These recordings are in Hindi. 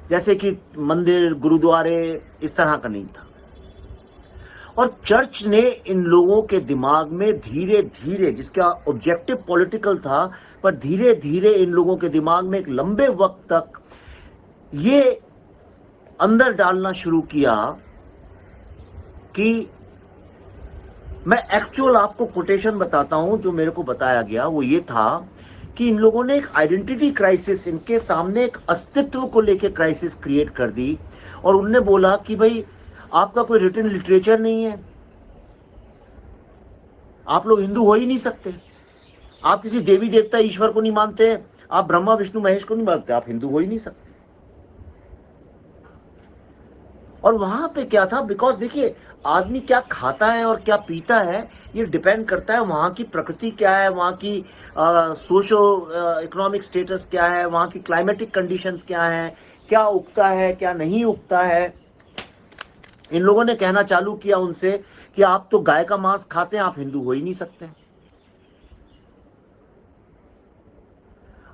जैसे कि मंदिर, गुरुद्वारे, इस तरह का नहीं था। और चर्च ने इन लोगों के दिमाग में धीरे धीरे, जिसका ऑब्जेक्टिव पॉलिटिकल था, पर धीरे धीरे इन लोगों के दिमाग में एक लंबे वक्त तक ये अंदर डालना शुरू किया कि मैं एक्चुअल आपको कोटेशन बताता हूं जो मेरे को बताया गया, वो ये था कि इन लोगों ने एक आइडेंटिटी क्राइसिस, इनके सामने एक अस्तित्व को लेकर क्राइसिस क्रिएट कर दी। और उनने बोला कि भाई आपका कोई रिटन लिटरेचर नहीं है, आप लोग हिंदू हो ही नहीं सकते, आप किसी देवी देवता ईश्वर को नहीं मानते, आप ब्रह्मा विष्णु महेश को नहीं मानते, आप हिंदू हो ही नहीं सकते। और वहां पे क्या था, बिकॉज देखिए आदमी क्या खाता है और क्या पीता है ये डिपेंड करता है वहां की प्रकृति क्या है, वहां की सोशो इकोनॉमिक स्टेटस क्या है, वहां की क्लाइमेटिक कंडीशंस क्या है, क्या उगता है क्या नहीं उगता है। इन लोगों ने कहना चालू किया उनसे कि आप तो गाय का मांस खाते हैं, आप हिंदू हो ही नहीं सकते,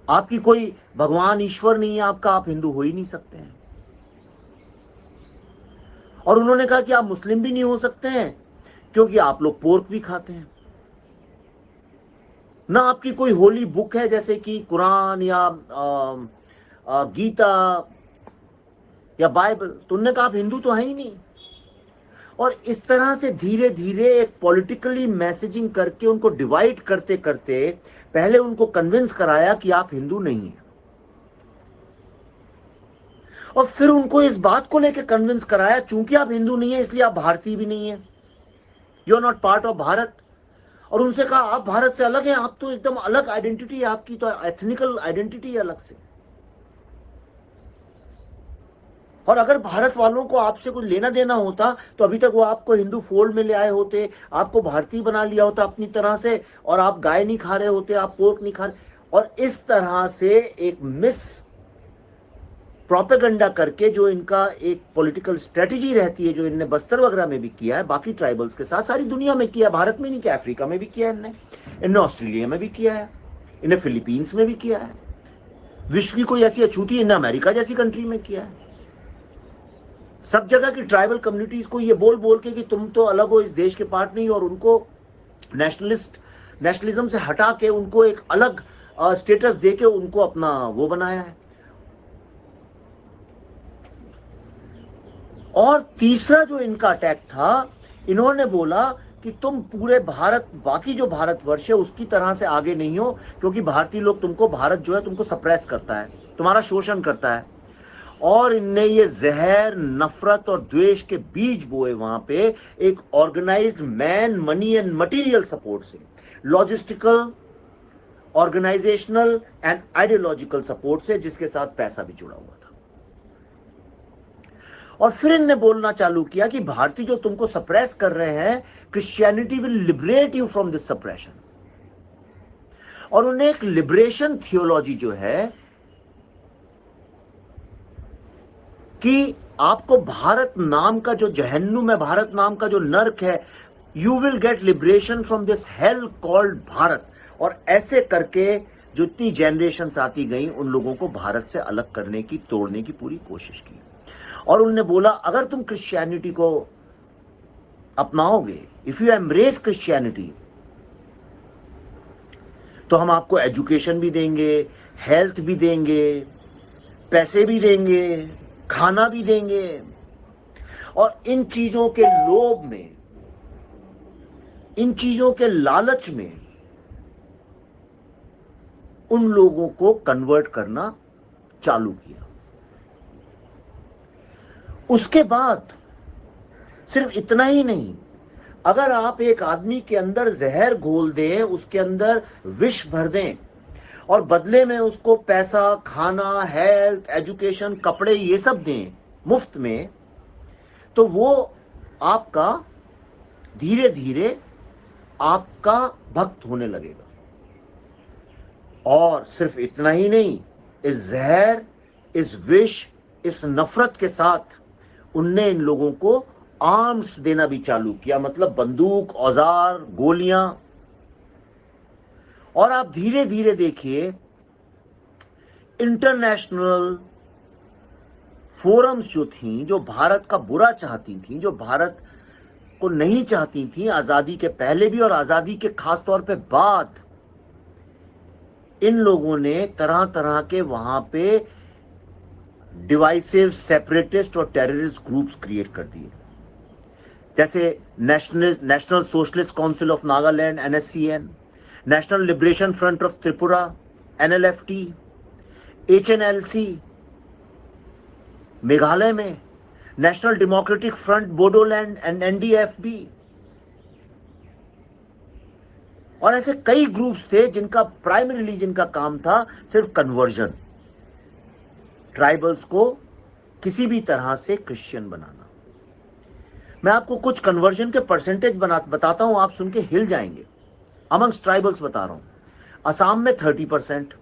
आपकी कोई भगवान ईश्वर नहीं है आपका, आप हिंदू हो ही नहीं सकते हैं। और उन्होंने कहा कि आप मुस्लिम भी नहीं हो सकते हैं क्योंकि आप लोग पोर्क भी खाते हैं, ना आपकी कोई होली बुक है जैसे कि कुरान या गीता या बाइबल, तो उन्होंने कहा आप हिंदू तो है ही नहीं। और इस तरह से धीरे धीरे एक पॉलिटिकली मैसेजिंग करके उनको डिवाइड करते करते पहले उनको कन्विंस कराया कि आप हिंदू नहीं हैं, और फिर उनको इस बात को लेकर कन्विंस कराया चूंकि आप हिंदू नहीं है इसलिए आप भारतीय भी नहीं है, you are not part of Bharat. और उनसे कहा आप भारत से अलग हैं, आप तो एकदम अलग आइडेंटिटी है आपकी, तो एथनिकल आइडेंटिटी है अलग से। और अगर भारत वालों को आपसे कुछ लेना देना होता तो अभी तक वो आपको हिंदू फोल्ड में ले आए होते, आपको भारतीय बना लिया होता अपनी तरह से, और आप गाय नहीं खा रहे होते, आप पोर्क नहीं खा रहे। और इस तरह से एक मिस प्रोपेगेंडा करके जो इनका एक पॉलिटिकल स्ट्रेटजी रहती है, जो इनने बस्तर वगैरह में भी किया है, बाकी ट्राइबल्स के साथ सारी दुनिया में किया, भारत में नहीं किया, अफ्रीका में भी किया इनने ऑस्ट्रेलिया में भी किया है, इन्हें फिलीपींस में भी किया है, विश्व की कोई ऐसी अछूती इन्हें अमेरिका जैसी कंट्री में किया है। सब जगह की ट्राइबल कम्युनिटीज को ये बोल बोल के कि तुम तो अलग हो, इस देश के पार्ट नहीं, और उनको नेशनलिज्म से हटा के उनको एक अलग स्टेटस दे के उनको अपना वो बनाया है। और तीसरा जो इनका अटैक था, इन्होंने बोला कि तुम पूरे भारत, बाकी जो भारतवर्ष है उसकी तरह से आगे नहीं हो, क्योंकि भारतीय लोग तुमको, भारत जो है तुमको सप्रेस करता है, तुम्हारा शोषण करता है। और इनने ये जहर, नफरत और द्वेष के बीज बोए वहां पे एक organised man money and material support से, logistical, organisational and ideological support से, जिसके साथ पैसा भी जुड़ा हुआ था। और फिर इनने बोलना चालू किया कि भारतीय जो तुमको सप्रेस कर रहे हैं, Christianity will liberate you from this suppression. और उन्हें एक लिबरेशन थियोलॉजी जो है कि आपको भारत नाम का जो जहन्नुम है, भारत नाम का जो नर्क है, you will get liberation from this hello called Bharat. और ऐसे करके जो इतनी जनरेशंस आती गई, उन लोगों को भारत से अलग करने की, तोड़ने की पूरी कोशिश की। और उन्होंने बोला अगर तुम क्रिश्चियनिटी को अपनाओगे, इफ यू एम्ब्रेस क्रिश्चियनिटी, तो हम आपको एजुकेशन भी देंगे, हेल्थ भी देंगे, पैसे भी देंगे, खाना भी देंगे। और इन चीजों के लोभ में, इन चीजों के लालच में उन लोगों को कन्वर्ट करना चालू किया। उसके बाद सिर्फ इतना ही नहीं, अगर आप एक आदमी के अंदर जहर घोल दें, उसके अंदर विष भर दें और बदले में उसको पैसा, खाना, हेल्थ, एजुकेशन, कपड़े ये सब दें मुफ्त में, तो वो आपका धीरे धीरे आपका भक्त होने लगेगा। और सिर्फ इतना ही नहीं, इस जहर, इस विष, इस नफरत के साथ उनने इन लोगों को आर्म्स देना भी चालू किया, मतलब बंदूक, औजार, गोलियां। और आप धीरे धीरे देखिए, इंटरनेशनल फोरम्स जो थी, जो भारत का बुरा चाहती थी, जो भारत को नहीं चाहती थी आजादी के पहले भी और आजादी के खास तौर पे बाद, इन लोगों ने तरह तरह के वहां पे डिवाइसिव, सेपरेटिस्ट और टेररिस्ट ग्रुप्स क्रिएट कर दिए, जैसे National Socialist Council of Nagaland NSCN, National Liberation Front of Tripura NLFT, HNLC Meghalaya में, National Democratic Front Bodoland and NDFB, और ऐसे कई ग्रुप्स थे जिनका प्राइमरीली जिनका काम था सिर्फ कन्वर्जन, ट्राइबल्स को किसी भी तरह से क्रिश्चियन बनाना। मैं आपको कुछ कन्वर्जन के परसेंटेज बताता हूं, आप सुन के हिल जाएंगे। अमंग्स ट्राइबल्स बता रहा हूं, असम में 30%,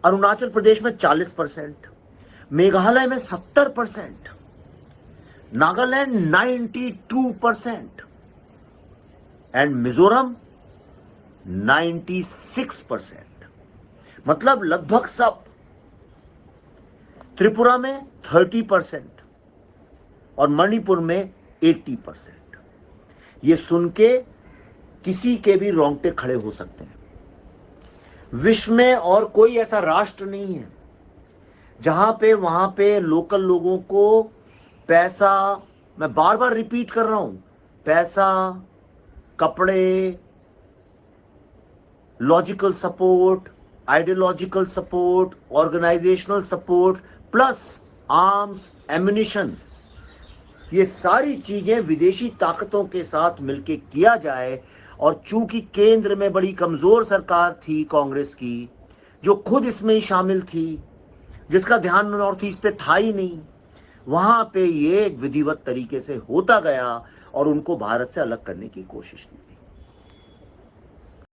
अरुणाचल प्रदेश में 40%, मेघालय में 70%, नागालैंड 92% एंड मिजोरम 96%, मतलब लगभग सब। त्रिपुरा में 30% और मणिपुर में 80%। ये सुन के किसी के भी रोंगटे खड़े हो सकते हैं। विश्व में और कोई ऐसा राष्ट्र नहीं है जहां पे वहां पे लोकल लोगों को पैसा, मैं बार बार रिपीट कर रहा हूं, पैसा, कपड़े, logical support, ideological support, organisational support plus arms, ammunition, ये सारी चीजें विदेशी ताकतों के साथ मिलकर किया जाए। और चूंकि केंद्र में बड़ी कमजोर सरकार थी कांग्रेस की, जो खुद इसमें ही शामिल थी, जिसका ध्यान नॉर्थ ईस्ट पे था ही नहीं, वहां पे ये एक विधिवत तरीके से होता गया और उनको भारत से अलग करने की कोशिश की गई।